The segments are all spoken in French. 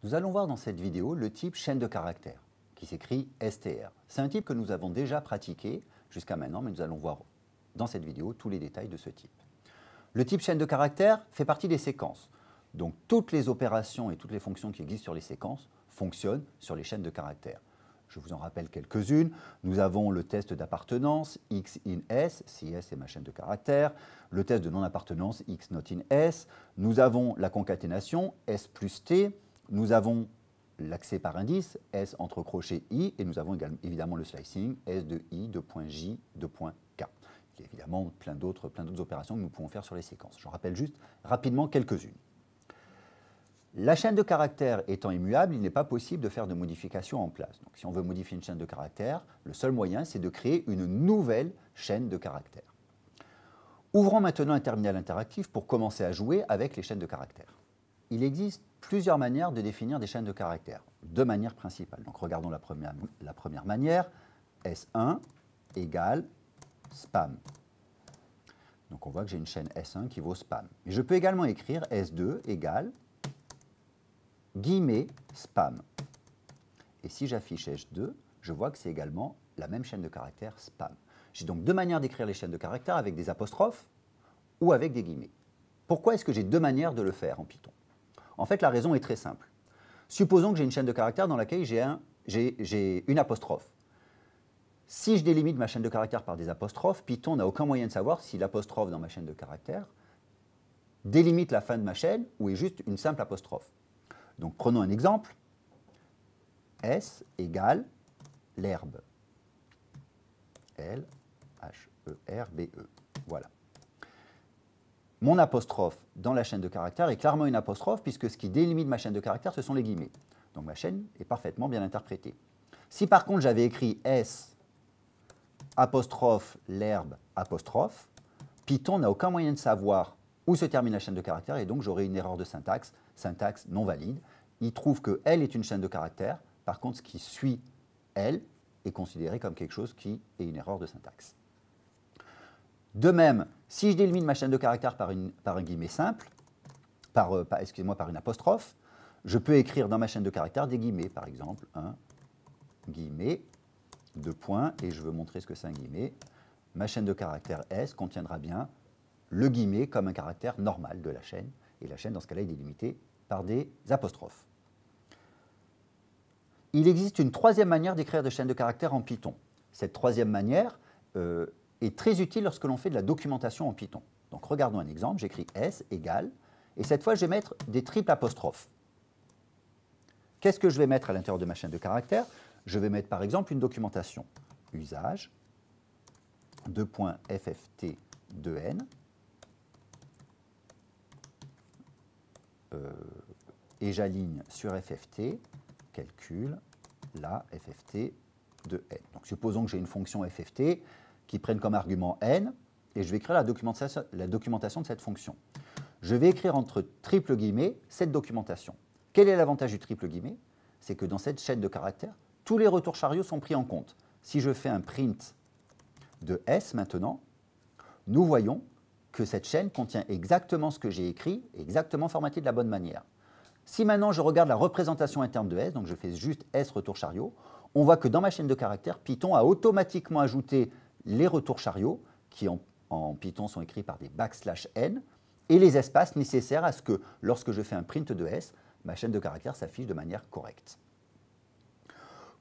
Nous allons voir dans cette vidéo le type chaîne de caractères, qui s'écrit str. C'est un type que nous avons déjà pratiqué jusqu'à maintenant, mais nous allons voir dans cette vidéo tous les détails de ce type. Le type chaîne de caractères fait partie des séquences. Donc toutes les opérations et toutes les fonctions qui existent sur les séquences fonctionnent sur les chaînes de caractères. Je vous en rappelle quelques-unes. Nous avons le test d'appartenance, x in S, si S est ma chaîne de caractères, le test de non-appartenance, x not in S, nous avons la concaténation, S plus T, nous avons l'accès par indice, S entre crochets I, et nous avons évidemment le slicing, S de I, de point J, de point K. Il y a évidemment plein d'autres opérations que nous pouvons faire sur les séquences. Je rappelle juste rapidement quelques-unes. La chaîne de caractères étant immuable, il n'est pas possible de faire de modifications en place. Donc, si on veut modifier une chaîne de caractères, le seul moyen, c'est de créer une nouvelle chaîne de caractères. Ouvrons maintenant un terminal interactif pour commencer à jouer avec les chaînes de caractères. Il existe plusieurs manières de définir des chaînes de caractères, deux manières principales. Donc, regardons la première manière, S1 égale spam. Donc, on voit que j'ai une chaîne S1 qui vaut spam. Mais je peux également écrire S2 égale guillemets spam. Et si j'affiche S2, je vois que c'est également la même chaîne de caractères spam. J'ai donc deux manières d'écrire les chaînes de caractères avec des apostrophes ou avec des guillemets. Pourquoi est-ce que j'ai deux manières de le faire en Python? En fait, la raison est très simple. Supposons que j'ai une chaîne de caractères dans laquelle j'ai une apostrophe. Si je délimite ma chaîne de caractères par des apostrophes, Python n'a aucun moyen de savoir si l'apostrophe dans ma chaîne de caractères délimite la fin de ma chaîne ou est juste une simple apostrophe. Donc prenons un exemple. S égale l'herbe. L-H-E-R-B-E. Voilà. Mon apostrophe dans la chaîne de caractères est clairement une apostrophe puisque ce qui délimite ma chaîne de caractères, ce sont les guillemets. Donc ma chaîne est parfaitement bien interprétée. Si par contre j'avais écrit S apostrophe l'herbe apostrophe, Python n'a aucun moyen de savoir où se termine la chaîne de caractères et donc j'aurai une erreur de syntaxe, syntaxe non valide. Il trouve que L est une chaîne de caractères, par contre ce qui suit L est considéré comme quelque chose qui est une erreur de syntaxe. De même, si je délimite ma chaîne de caractères par un guillemet simple, par une apostrophe, je peux écrire dans ma chaîne de caractères des guillemets, par exemple un guillemet, deux points, et je veux montrer ce que c'est un guillemet. Ma chaîne de caractères S contiendra bien le guillemet comme un caractère normal de la chaîne, et la chaîne dans ce cas-là est délimitée par des apostrophes. Il existe une troisième manière d'écrire des chaînes de caractères en Python. Cette troisième manière est très utile lorsque l'on fait de la documentation en Python. Donc regardons un exemple, j'écris S égale, et cette fois je vais mettre des triples apostrophes. Qu'est-ce que je vais mettre à l'intérieur de ma chaîne de caractères? Je vais mettre par exemple une documentation. Usage, .fft2n, et j'aligne sur FFT, calcul, la FFT de n. Donc supposons que j'ai une fonction FFT qui prenne comme argument n, et je vais écrire la documentation de cette fonction. Je vais écrire entre triple guillemets cette documentation. Quel est l'avantage du triple guillemets? C'est que dans cette chaîne de caractères, tous les retours chariots sont pris en compte. Si je fais un print de S maintenant, nous voyons que cette chaîne contient exactement ce que j'ai écrit, exactement formaté de la bonne manière. Si maintenant je regarde la représentation interne de S, donc je fais juste S retour chariot, on voit que dans ma chaîne de caractères, Python a automatiquement ajouté les retours chariots, qui en Python sont écrits par des \n, et les espaces nécessaires à ce que, lorsque je fais un print de S, ma chaîne de caractères s'affiche de manière correcte.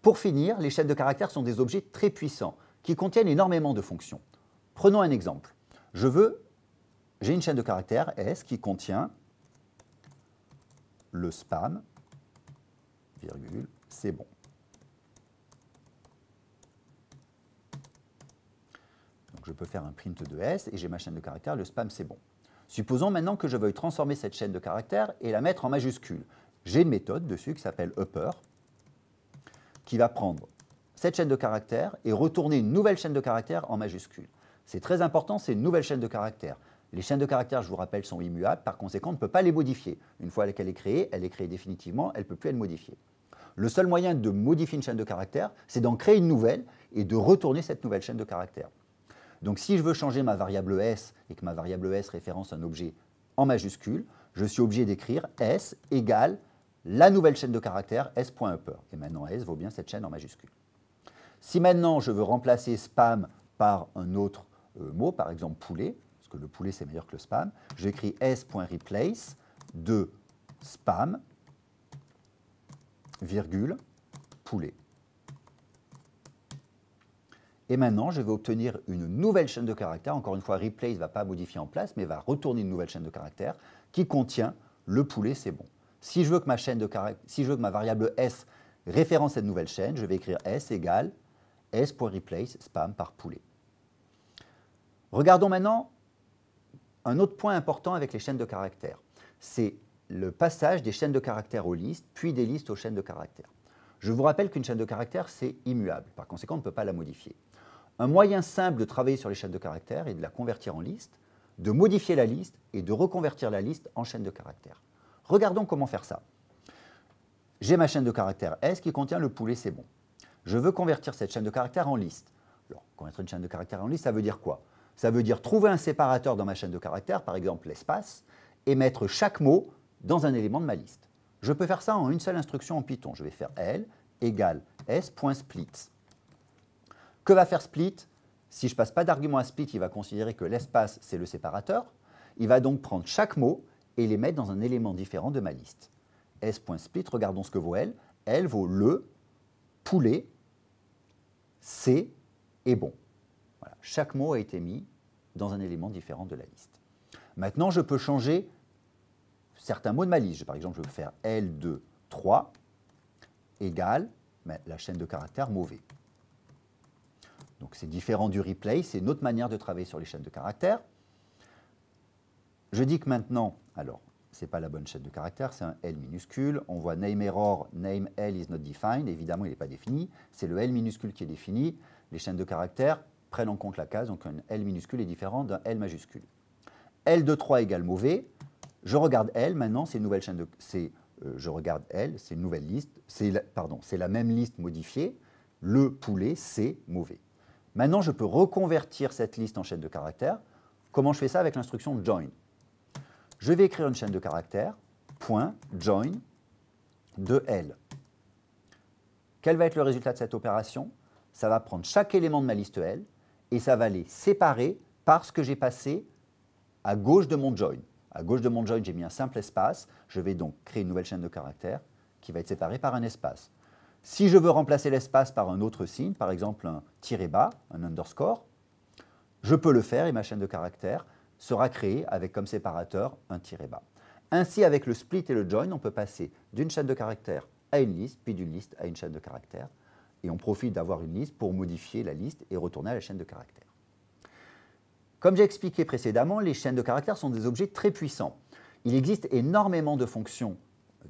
Pour finir, les chaînes de caractères sont des objets très puissants, qui contiennent énormément de fonctions. Prenons un exemple. J'ai une chaîne de caractères S qui contient le spam, virgule, c'est bon. Donc je peux faire un print de S et j'ai ma chaîne de caractères, le spam, c'est bon. Supposons maintenant que je veuille transformer cette chaîne de caractères et la mettre en majuscule. J'ai une méthode dessus qui s'appelle upper, qui va prendre cette chaîne de caractères et retourner une nouvelle chaîne de caractères en majuscule. C'est très important, c'est une nouvelle chaîne de caractères. Les chaînes de caractères, je vous rappelle, sont immuables, par conséquent, on ne peut pas les modifier. Une fois qu'elle est créée définitivement, elle ne peut plus être modifiée. Le seul moyen de modifier une chaîne de caractères, c'est d'en créer une nouvelle et de retourner cette nouvelle chaîne de caractères. Donc si je veux changer ma variable S et que ma variable S référence un objet en majuscule, je suis obligé d'écrire S égale la nouvelle chaîne de caractères s.upper. Et maintenant, s vaut bien cette chaîne en majuscule. Si maintenant je veux remplacer spam par un autre mot, par exemple poulet, parce que le poulet c'est meilleur que le spam, j'écris s.replace de spam, virgule, poulet. Et maintenant, je vais obtenir une nouvelle chaîne de caractères. Encore une fois, replace ne va pas modifier en place, mais va retourner une nouvelle chaîne de caractères qui contient le poulet, c'est bon. Si je veux que ma variable s référence cette nouvelle chaîne, je vais écrire s égale s.replace spam par poulet. Regardons maintenant un autre point important avec les chaînes de caractères. C'est le passage des chaînes de caractères aux listes, puis des listes aux chaînes de caractères. Je vous rappelle qu'une chaîne de caractères, c'est immuable. Par conséquent, on ne peut pas la modifier. Un moyen simple de travailler sur les chaînes de caractères est de la convertir en liste, de modifier la liste et de reconvertir la liste en chaîne de caractères. Regardons comment faire ça. J'ai ma chaîne de caractères S qui contient le poulet, c'est bon. Je veux convertir cette chaîne de caractères en liste. Alors, convertir une chaîne de caractères en liste, ça veut dire quoi? Ça veut dire trouver un séparateur dans ma chaîne de caractères, par exemple l'espace, et mettre chaque mot dans un élément de ma liste. Je peux faire ça en une seule instruction en Python. Je vais faire L égale s.split. Que va faire split? Si je ne passe pas d'argument à split, il va considérer que l'espace, c'est le séparateur. Il va donc prendre chaque mot et les mettre dans un élément différent de ma liste. S.split, regardons ce que vaut L. L vaut le, poulet, c'est et bon. Voilà. Chaque mot a été mis dans un élément différent de la liste. Maintenant, je peux changer certains mots de ma liste. Par exemple, je peux faire L2, 3 égale la chaîne de caractères mauvais. Donc c'est différent du replace, c'est une autre manière de travailler sur les chaînes de caractères. Je dis que maintenant, alors, ce n'est pas la bonne chaîne de caractères, c'est un L minuscule. On voit name error, name L is not defined. Évidemment, il n'est pas défini. C'est le L minuscule qui est défini. Les chaînes de caractères prennent en compte la case, donc un L minuscule est différent d'un L majuscule. L de 3 égale mauvais. Je regarde L, maintenant, c'est une nouvelle chaîne de... je regarde L, c'est une nouvelle liste. C'est la même liste modifiée. Le poulet, c'est mauvais. Maintenant, je peux reconvertir cette liste en chaîne de caractères. Comment je fais ça? Avec l'instruction join. Je vais écrire une chaîne de caractères, point join de L. Quel va être le résultat de cette opération? Ça va prendre chaque élément de ma liste L et ça va les séparer parce que j'ai passé à gauche de mon join. À gauche de mon join, j'ai mis un simple espace. Je vais donc créer une nouvelle chaîne de caractères qui va être séparée par un espace. Si je veux remplacer l'espace par un autre signe, par exemple un tiret bas, un underscore, je peux le faire et ma chaîne de caractères sera créée avec comme séparateur un tiret bas. Ainsi, avec le split et le join, on peut passer d'une chaîne de caractères à une liste, puis d'une liste à une chaîne de caractères. Et on profite d'avoir une liste pour modifier la liste et retourner à la chaîne de caractères. Comme j'ai expliqué précédemment, les chaînes de caractères sont des objets très puissants. Il existe énormément de fonctions,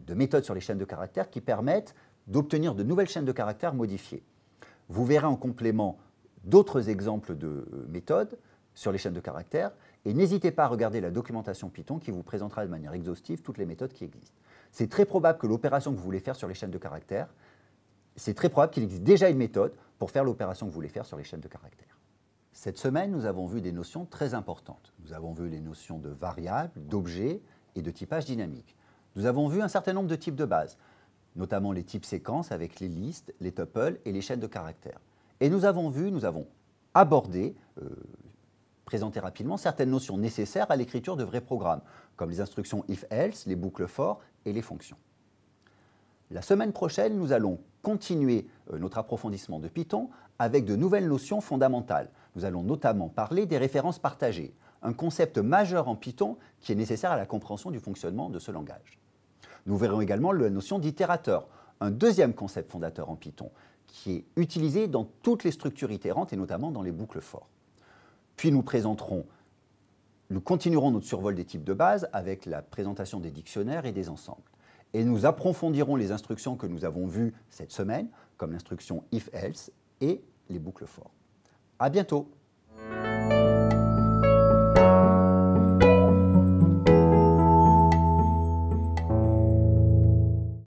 de méthodes sur les chaînes de caractères qui permettent d'obtenir de nouvelles chaînes de caractères modifiées. Vous verrez en complément d'autres exemples de méthodes sur les chaînes de caractères et n'hésitez pas à regarder la documentation Python qui vous présentera de manière exhaustive toutes les méthodes qui existent. C'est très probable que l'opération que vous voulez faire sur les chaînes de caractères, c'est très probable qu'il existe déjà une méthode pour faire l'opération que vous voulez faire sur les chaînes de caractères. Cette semaine, nous avons vu des notions très importantes. Nous avons vu les notions de variables, d'objets et de typage dynamique. Nous avons vu un certain nombre de types de base, notamment les types séquences avec les listes, les tuples et les chaînes de caractères. Et nous avons abordé, présenté rapidement certaines notions nécessaires à l'écriture de vrais programmes, comme les instructions if-else, les boucles for et les fonctions. La semaine prochaine, nous allons continuer notre approfondissement de Python avec de nouvelles notions fondamentales. Nous allons notamment parler des références partagées, un concept majeur en Python qui est nécessaire à la compréhension du fonctionnement de ce langage. Nous verrons également la notion d'itérateur, un deuxième concept fondateur en Python, qui est utilisé dans toutes les structures itérantes et notamment dans les boucles for. Puis nous continuerons notre survol des types de base avec la présentation des dictionnaires et des ensembles. Et nous approfondirons les instructions que nous avons vues cette semaine, comme l'instruction if-else et les boucles for. À bientôt!